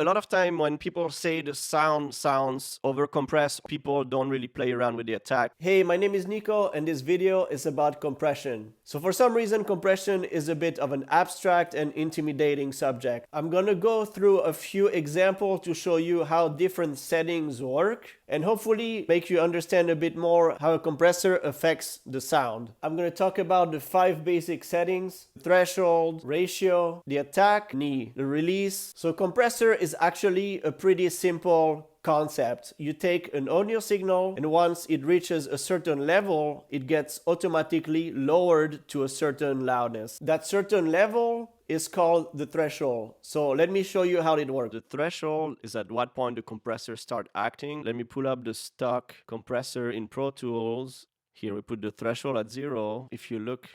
A lot of time when people say the sound sounds overcompressed, people don't really play around with the attack. Hey, my name is Nico and this video is about compression. So for some reason, compression is a bit of an abstract and intimidating subject. I'm gonna go through a few examples to show you how different settings work and hopefully make you understand a bit more how a compressor affects the sound. I'm gonna talk about the 5 basic settings: threshold, ratio, the attack, knee, the release. So compressor is actually a pretty simple concept. You take an audio signal and once it reaches a certain level, it gets automatically lowered to a certain loudness. That certain level is called the threshold. So let me show you how it works. The threshold is at what point the compressor start acting. Let me pull up the stock compressor in Pro Tools. Here we put the threshold at 0. If you look,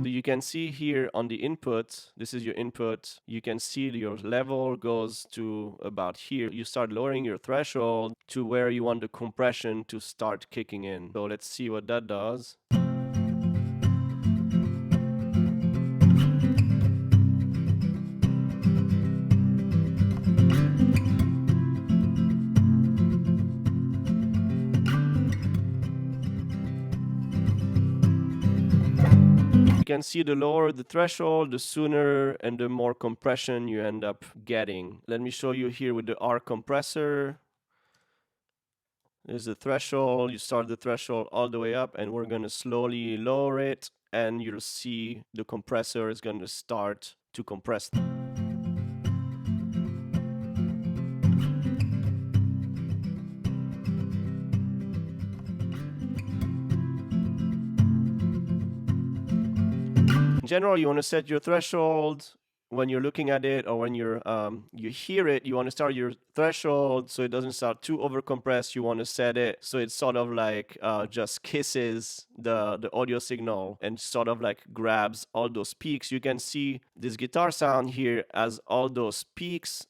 you can see here on the input, this is your input, you can see your level goes to about here. You start lowering your threshold to where you want the compression to start kicking in. So let's see what that does. You can see the lower the threshold, the sooner and the more compression you end up getting. Let me show you here with the R compressor. There's the threshold. You start the threshold all the way up and we're going to slowly lower it and you'll see the compressor is going to start to compress. In general, you want to set your threshold when you're looking at it, or when you're you hear it. You want to start your threshold so it doesn't start too overcompressed. You want to set it so it sort of like just kisses the audio signal and sort of like grabs all those peaks. You can see this guitar sound here as all those peaks,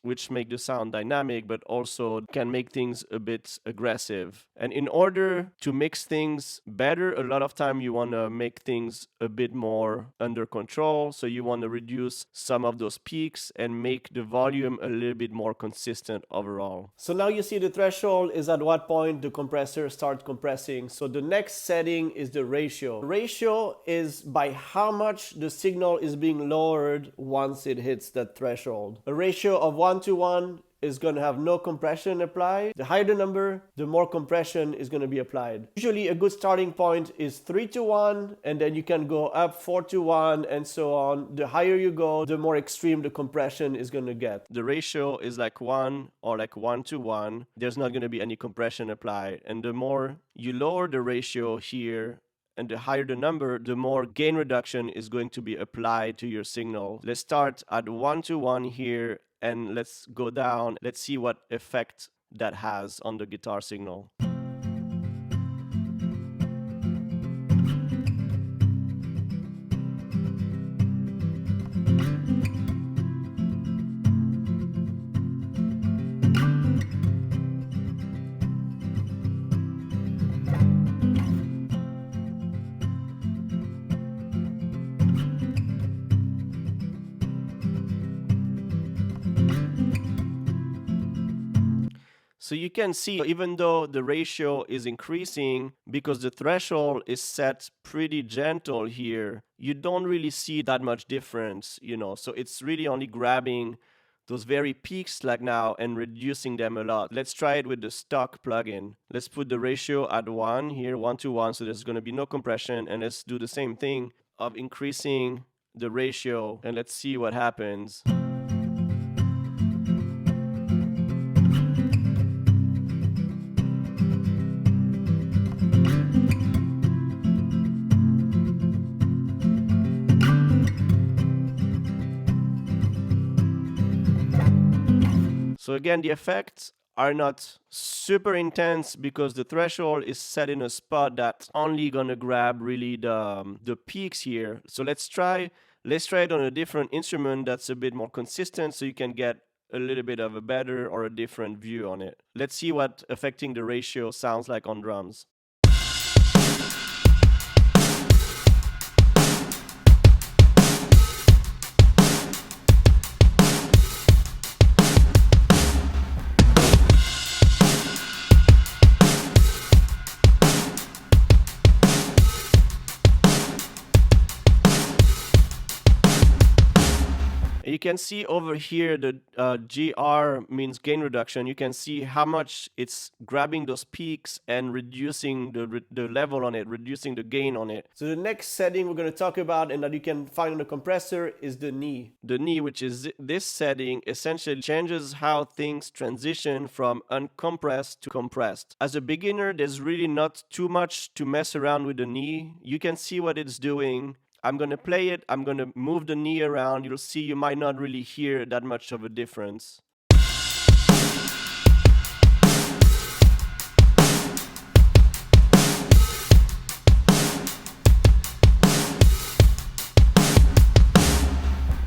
which make the sound dynamic, but also can make things a bit aggressive. And in order to mix things better, a lot of time you want to make things a bit more under control. So you want to reduce some of those peaks and make the volume a little bit more consistent overall. So now you see the threshold is at what point the compressor starts compressing. So the next setting is the ratio. Ratio is by how much the signal is being lowered once it hits that threshold. A ratio of 1:1 is going to have no compression applied. The higher the number, the more compression is going to be applied. Usually a good starting point is 3:1, and then you can go up 4:1 and so on. The higher you go, the more extreme the compression is going to get. The ratio is like 1 or like 1:1. There's not going to be any compression applied. And the more you lower the ratio here, and the higher the number, the more gain reduction is going to be applied to your signal. Let's start at 1:1 here and let's go down. Let's see what effect that has on the guitar signal. So you can see, even though the ratio is increasing, because the threshold is set pretty gentle here, you don't really see that much difference, So it's really only grabbing those very peaks like now and reducing them a lot. Let's try it with the stock plugin. Let's put the ratio at 1 here, 1:1, so there's going to be no compression. And let's do the same thing of increasing the ratio and let's see what happens. So again, the effects are not super intense because the threshold is set in a spot that's only gonna grab really the peaks here. So let's try it on a different instrument that's a bit more consistent so you can get a little bit of a better or a different view on it. Let's see what affecting the ratio sounds like on drums. you can see over here the GR means gain reduction. You can see how much it's grabbing those peaks and reducing the level on it, reducing the gain on it. So the next setting we're going to talk about and that you can find on the compressor is the knee. The knee, which is this setting, essentially changes how things transition from uncompressed to compressed. As a beginner, there's really not too much to mess around with the knee. You can see what it's doing. I'm going to play it. I'm going to move the knee around. You'll see you might not really hear that much of a difference.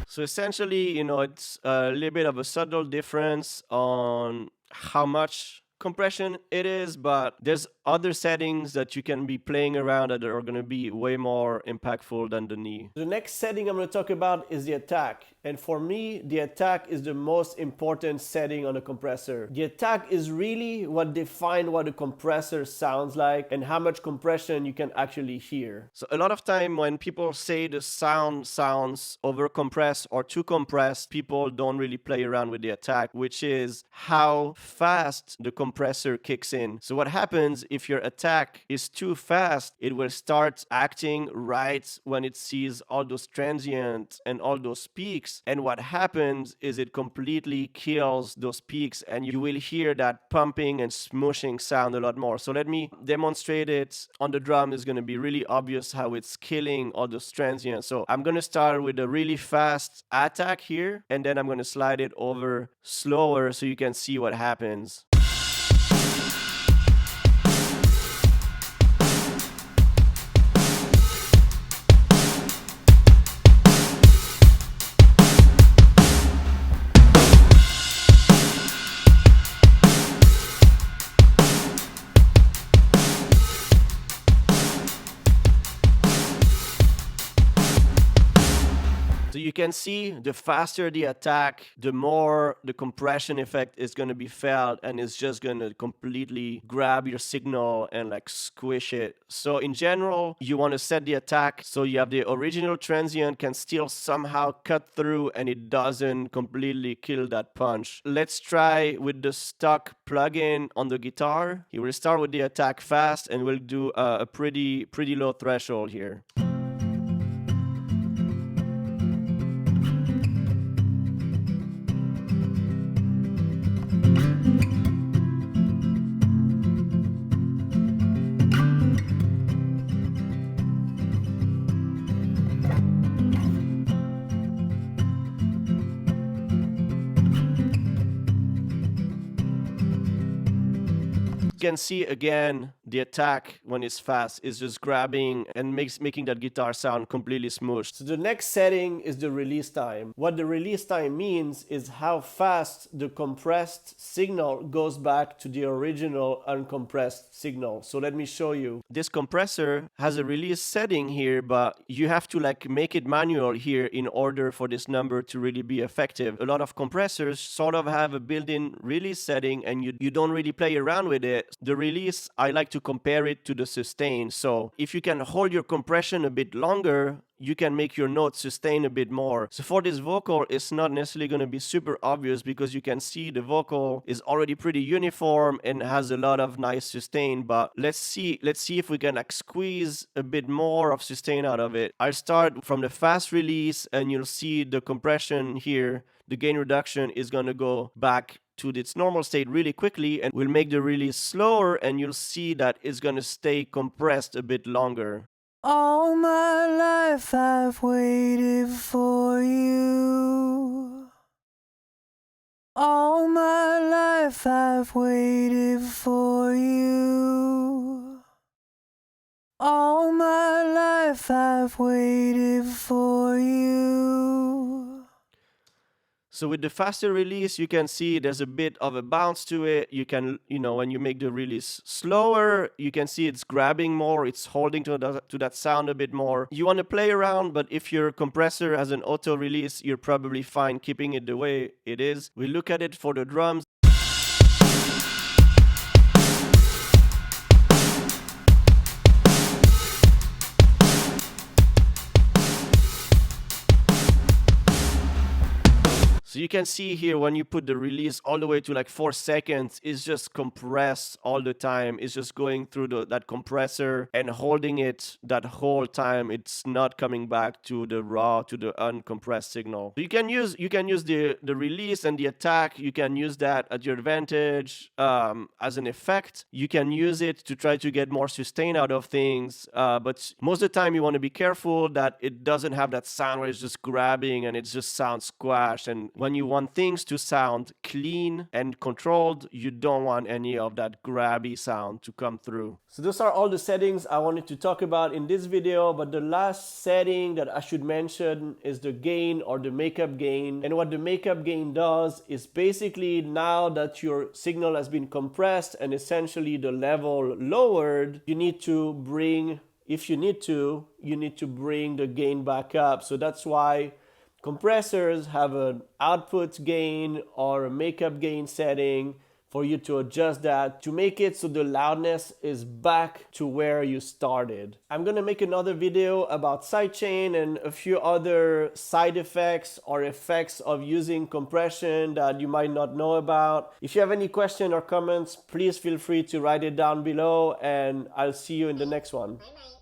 So essentially, it's a little bit of a subtle difference on how much compression it is, but there's other settings that you can be playing around that are going to be way more impactful than the knee. The next setting I'm going to talk about is the attack. And for me, the attack is the most important setting on a compressor. The attack is really what defines what a compressor sounds like and how much compression you can actually hear. So a lot of time when people say the sound sounds over compressed or too compressed, people don't really play around with the attack, which is how fast the compressor kicks in. So what happens if your attack is too fast, it will start acting right when it sees all those transients and all those peaks. And what happens is it completely kills those peaks and you will hear that pumping and smooshing sound a lot more. So let me demonstrate it on the drum. It's going to be really obvious how it's killing all those transients. So I'm going to start with a really fast attack here and then I'm going to slide it over slower so you can see what happens. So you can see the faster the attack, the more the compression effect is going to be felt and it's just going to completely grab your signal and like squish it. So in general, you want to set the attack so you have the original transient can still somehow cut through and it doesn't completely kill that punch. Let's try with the stock plugin on the guitar. You will start with the attack fast and we'll do a pretty low threshold here. You can see again the attack when it's fast is just grabbing and making that guitar sound completely smooshed. So the next setting is the release time. What the release time means is how fast the compressed signal goes back to the original uncompressed signal. So let me show you. This compressor has a release setting here, but you have to like make it manual here in order for this number to really be effective. A lot of compressors sort of have a built-in release setting and you don't really play around with it. The release, I like to compare it to the sustain. So if you can hold your compression a bit longer, you can make your note sustain a bit more. So for this vocal, it's not necessarily going to be super obvious because you can see the vocal is already pretty uniform and has a lot of nice sustain. But let's see if we can like squeeze a bit more of sustain out of it. I'll start from the fast release and you'll see the compression here. The gain reduction is going to go back to its normal state really quickly and we'll make the release slower and you'll see that it's going to stay compressed a bit longer. All my life I've waited for you. All my life I've waited for you. All my life I've waited for you. So with the faster release, you can see there's a bit of a bounce to it. You can, when you make the release slower, you can see it's grabbing more. It's holding to that sound a bit more. You want to play around, but if your compressor has an auto release, you're probably fine keeping it the way it is. We look at it for the drums. So you can see here when you put the release all the way to like 4 seconds, it's just compressed all the time. It's just going through that compressor and holding it that whole time. It's not coming back to the raw, to the uncompressed signal. So you can use the release and the attack. You can use that at your advantage as an effect. You can use it to try to get more sustain out of things, but most of the time you want to be careful that it doesn't have that sound where it's just grabbing and it just sounds squashed. And when you want things to sound clean and controlled, you don't want any of that grabby sound to come through. So those are all the settings I wanted to talk about in this video, but the last setting that I should mention is the gain or the makeup gain. And what the makeup gain does is basically, now that your signal has been compressed and essentially the level lowered, you need to bring, if you need to bring the gain back up. So that's why compressors have an output gain or a makeup gain setting for you to adjust that to make it so the loudness is back to where you started. I'm gonna make another video about sidechain and a few other side effects or effects of using compression that you might not know about. If you have any question or comments, please feel free to write it down below, and I'll see you in the next one. Bye bye.